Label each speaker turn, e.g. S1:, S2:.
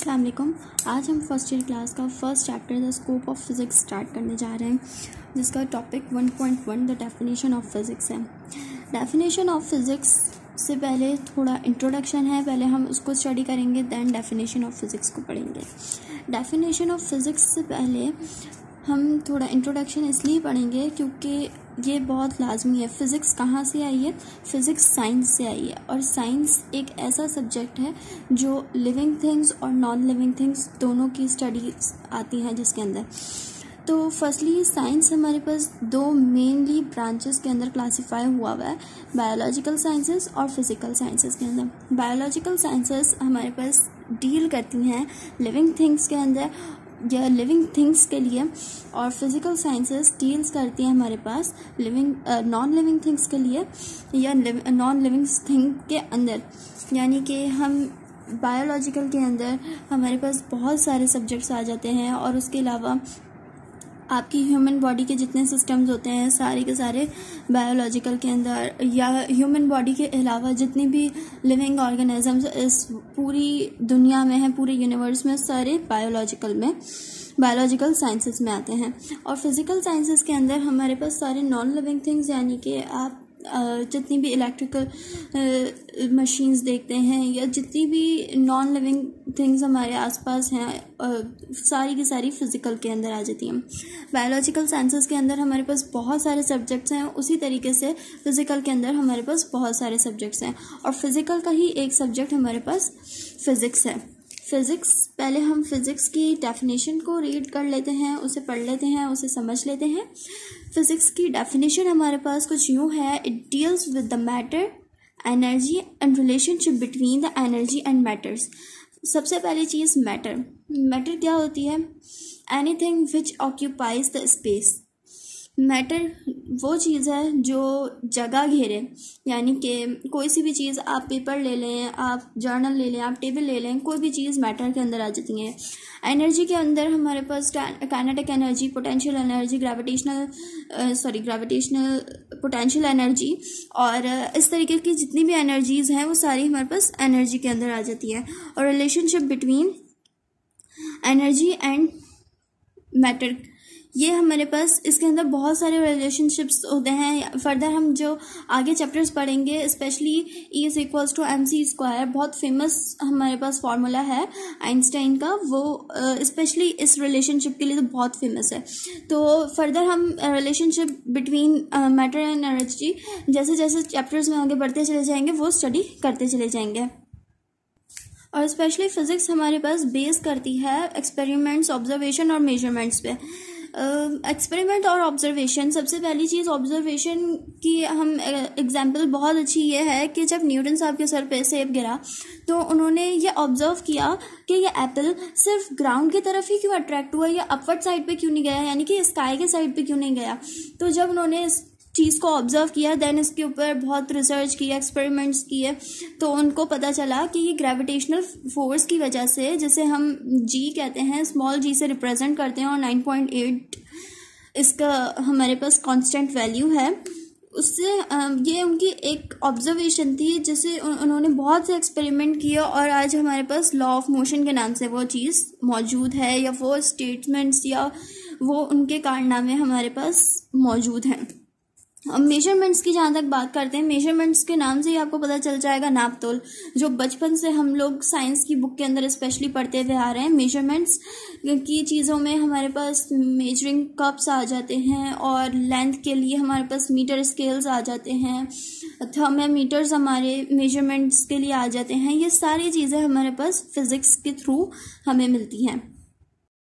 S1: अस्सलाम वालेकुम। आज हम फर्स्ट ईयर क्लास का first chapter the scope of physics start करने जा रहे हैं, जिसका topic 1.1 the definition of physics है। डेफिनेशन ऑफ फिज़िक्स से पहले थोड़ा इंट्रोडक्शन है, पहले हम उसको स्टडी करेंगे, दैन डेफिनेशन ऑफ फिज़िक्स को पढ़ेंगे। डेफिनेशन ऑफ फिज़िक्स से पहले हम थोड़ा इंट्रोडक्शन इसलिए पढ़ेंगे क्योंकि ये बहुत लाजमी है। फ़िज़िक्स कहाँ से आई है? फ़िज़िक्स साइंस से आई है, और साइंस एक ऐसा सब्जेक्ट है जो लिविंग थिंग्स और नॉन लिविंग थिंग्स दोनों की स्टडीज आती हैं जिसके अंदर। तो फर्स्टली साइंस हमारे पास दो मेनली ब्रांचेस के अंदर क्लासीफाई हुआ है, बायोलॉजिकल साइंसेस और फिज़िकल साइंसेस के अंदर। बायोलॉजिकल साइंसेस हमारे पास डील करती हैं लिविंग थिंग्स के अंदर या लिविंग थिंग्स के लिए, और फिज़िकल साइंसेस डील्स करती हैं हमारे पास लिविंग नॉन लिविंग थिंग्स के लिए या नॉन लिविंग थिंग के अंदर। यानी कि हम बायोलॉजिकल के अंदर हमारे पास बहुत सारे सब्जेक्ट्स आ जाते हैं, और उसके अलावा आपकी ह्यूमन बॉडी के जितने सिस्टम्स होते हैं सारे के सारे बायोलॉजिकल के अंदर, या ह्यूमन बॉडी के अलावा जितनी भी लिविंग ऑर्गेनिजम्स इस पूरी दुनिया में हैं, पूरे यूनिवर्स में, सारे बायोलॉजिकल साइंसेस में आते हैं। और फिज़िकल साइंसेस के अंदर हमारे पास सारे नॉन लिविंग थिंग्स, यानी कि आप जितनी भी इलेक्ट्रिकल मशीन्स देखते हैं या जितनी भी नॉन लिविंग थिंग्स हमारे आसपास हैं, सारी की सारी फिज़िकल के अंदर आ जाती हैं। बायोलॉजिकल साइंसेस के अंदर हमारे पास बहुत सारे सब्जेक्ट्स हैं, उसी तरीके से फिज़िकल के अंदर हमारे पास बहुत सारे सब्जेक्ट्स हैं, और फिज़िकल का ही एक सब्जेक्ट हमारे पास फिज़िक्स है। फिज़िक्स, पहले हम फिज़िक्स की डेफिनेशन को रीड कर लेते हैं, उसे पढ़ लेते हैं, उसे समझ लेते हैं। फिज़िक्स की डेफिनेशन हमारे पास कुछ यूँ है: it deals with the matter, energy and relationship between the energy and matters. सबसे पहली चीज़ मैटर क्या होती है? Anything which occupies the space. Matter वो चीज़ है जो जगह घेरे, यानी कि कोई सी भी चीज़, आप पेपर ले लें, आप जर्नल ले लें, आप टेबल ले लें, कोई भी चीज़ मैटर के अंदर आ जाती है। एनर्जी के अंदर हमारे पास kinetic energy, potential energy, gravitational potential energy, और इस तरीके की जितनी भी एनर्जीज़ हैं वो सारी हमारे पास एनर्जी के अंदर आ जाती है। और relationship between energy and matter, ये हमारे पास इसके अंदर बहुत सारे रिलेशनशिप्स होते हैं। फर्दर हम जो आगे चैप्टर्स पढ़ेंगे, स्पेशली E = mc², बहुत फेमस हमारे पास फार्मूला है आइंस्टाइन का, वो स्पेशली इस रिलेशनशिप के लिए तो बहुत फेमस है। तो फर्दर हम relationship between matter and energy जैसे जैसे चैप्टर्स में आगे बढ़ते चले जाएंगे वो स्टडी करते चले जाएंगे। और स्पेशली फिज़िक्स हमारे पास बेस करती है एक्सपेरिमेंट्स, ऑब्जर्वेशन और मेजरमेंट्स पे। एक्सपेरिमेंट और ऑब्जर्वेशन, सबसे पहली चीज़ ऑब्जर्वेशन की हम एग्जांपल बहुत अच्छी ये है कि जब न्यूटन साहब के सर पे सेब गिरा तो उन्होंने ये ऑब्जर्व किया कि ये एप्पल सिर्फ ग्राउंड की तरफ ही क्यों अट्रैक्ट हुआ, या अपवर्ड साइड पे क्यों नहीं गया, यानी कि स्काई के साइड पे क्यों नहीं गया। तो जब उन्होंने इस चीज़ को ऑब्जर्व किया, देन इसके ऊपर बहुत रिसर्च किया, एक्सपेरिमेंट्स किए, तो उनको पता चला कि ये ग्रेविटेशनल फोर्स की वजह से, जिसे हम जी कहते हैं, स्मॉल जी से रिप्रेजेंट करते हैं, और 9.8 इसका हमारे पास कांस्टेंट वैल्यू है, उससे ये उनकी एक ऑब्जर्वेशन थी जिसे उन्होंने बहुत से एक्सपेरिमेंट किए, और आज हमारे पास लॉ ऑफ मोशन के नाम से वो चीज़ मौजूद है, या वो स्टेटमेंट्स या वो उनके कारनामे हमारे पास मौजूद हैं। अब मेजरमेंट्स की जहाँ तक बात करते हैं, मेजरमेंट्स के नाम से ही आपको पता चल जाएगा नाप तोल, जो बचपन से हम लोग साइंस की बुक के अंदर स्पेशली पढ़ते हुए आ रहे हैं। मेजरमेंट्स की चीज़ों में हमारे पास मेजरिंग कप्स आ जाते हैं, और लेंथ के लिए हमारे पास मीटर स्केल्स आ जाते हैं, थर्मामीटर्स हमारे मेजरमेंट्स के लिए आ जाते हैं। ये सारी चीज़ें हमारे पास फिज़िक्स के थ्रू हमें मिलती हैं।